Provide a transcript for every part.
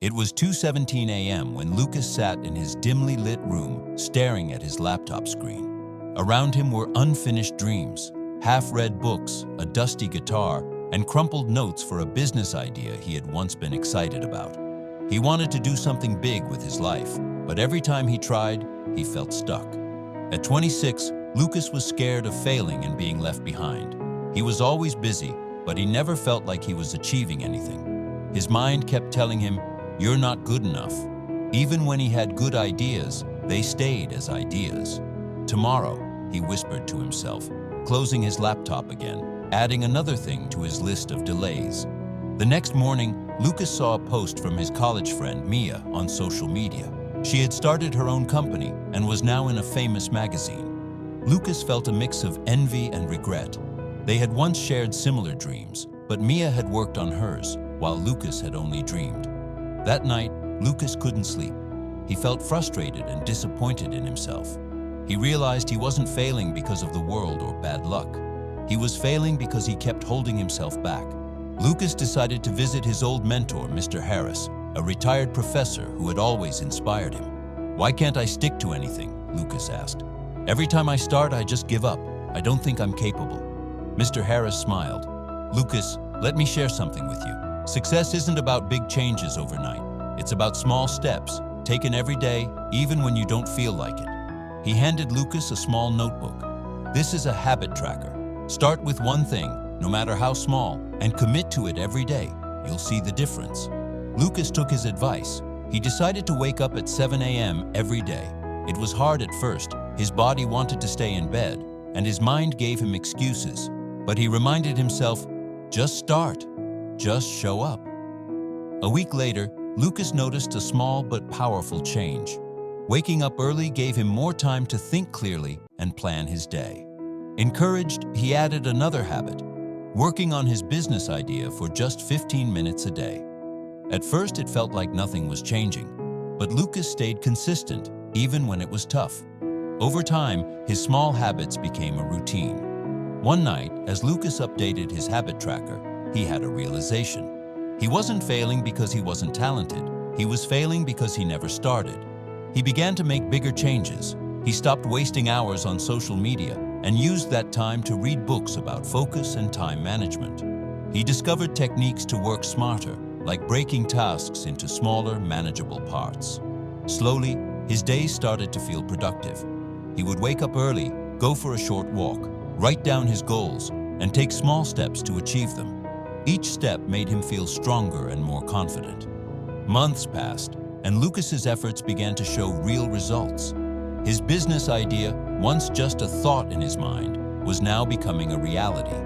It was 2:17 a.m. when Lucas sat in his dimly lit room, staring at his laptop screen. Around him were unfinished dreams, half-read books, a dusty guitar, and crumpled notes for a business idea he had once been excited about. He wanted to do something big with his life, but every time he tried, he felt stuck. At 26, Lucas was scared of failing and being left behind. He was always busy, but he never felt like he was achieving anything. His mind kept telling him, "You're not good enough." Even when he had good ideas, they stayed as ideas. "Tomorrow," he whispered to himself, closing his laptop again, adding another thing to his list of delays. The next morning, Lucas saw a post from his college friend Mia on social media. She had started her own company and was now in a famous magazine. Lucas felt a mix of envy and regret. They had once shared similar dreams, but Mia had worked on hers, while Lucas had only dreamed. That night, Lucas couldn't sleep. He felt frustrated and disappointed in himself. He realized he wasn't failing because of the world or bad luck. He was failing because he kept holding himself back. Lucas decided to visit his old mentor, Mr. Harris, a retired professor who had always inspired him. "Why can't I stick to anything?" Lucas asked. "Every time I start, I just give up. I don't think I'm capable." Mr. Harris smiled. "Lucas, let me share something with you. Success isn't about big changes overnight. It's about small steps, taken every day, even when you don't feel like it." He handed Lucas a small notebook. "This is a habit tracker. Start with one thing, no matter how small, and commit to it every day. You'll see the difference." Lucas took his advice. He decided to wake up at 7 a.m. every day. It was hard at first. His body wanted to stay in bed, and his mind gave him excuses. But he reminded himself, just start. Just show up. A week later, Lucas noticed a small but powerful change. Waking up early gave him more time to think clearly and plan his day. Encouraged, he added another habit, working on his business idea for just 15 minutes a day. At first, it felt like nothing was changing, but Lucas stayed consistent, even when it was tough. Over time, his small habits became a routine. One night, as Lucas updated his habit tracker, he had a realization. He wasn't failing because he wasn't talented. He was failing because he never started. He began to make bigger changes. He stopped wasting hours on social media and used that time to read books about focus and time management. He discovered techniques to work smarter, like breaking tasks into smaller, manageable parts. Slowly, his days started to feel productive. He would wake up early, go for a short walk, write down his goals, and take small steps to achieve them. Each step made him feel stronger and more confident. Months passed, and Lucas's efforts began to show real results. His business idea, once just a thought in his mind, was now becoming a reality.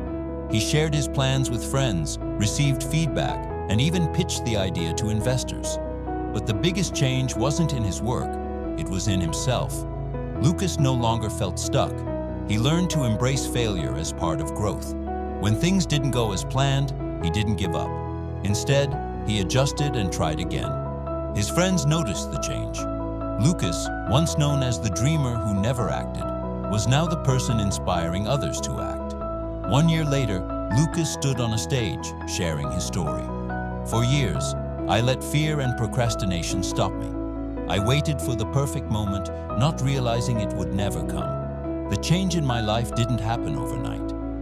He shared his plans with friends, received feedback, and even pitched the idea to investors. But the biggest change wasn't in his work, it was in himself. Lucas no longer felt stuck. He learned to embrace failure as part of growth. When things didn't go as planned, he didn't give up. Instead, he adjusted and tried again. His friends noticed the change. Lucas, once known as the dreamer who never acted, was now the person inspiring others to act. 1 year later, Lucas stood on a stage, sharing his story. "For years, I let fear and procrastination stop me. I waited for the perfect moment, not realizing it would never come. The change in my life didn't happen overnight.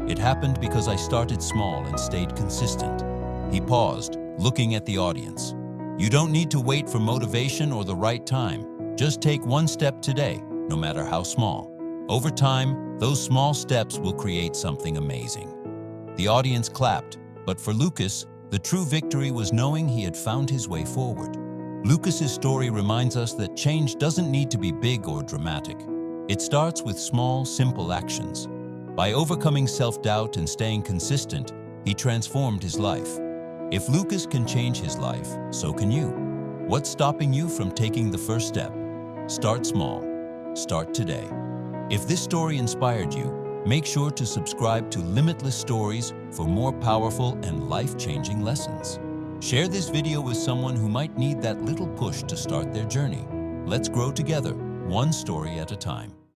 It happened because I started small and stayed consistent." He paused, looking at the audience. "You don't need to wait for motivation or the right time. Just take one step today, no matter how small. Over time, those small steps will create something amazing." The audience clapped, but for Lucas, the true victory was knowing he had found his way forward. Lucas's story reminds us that change doesn't need to be big or dramatic. It starts with small, simple actions. By overcoming self-doubt and staying consistent, he transformed his life. If Lucas can change his life, so can you. What's stopping you from taking the first step? Start small. Start today. If this story inspired you, make sure to subscribe to Limitless Stories for more powerful and life-changing lessons. Share this video with someone who might need that little push to start their journey. Let's grow together, one story at a time.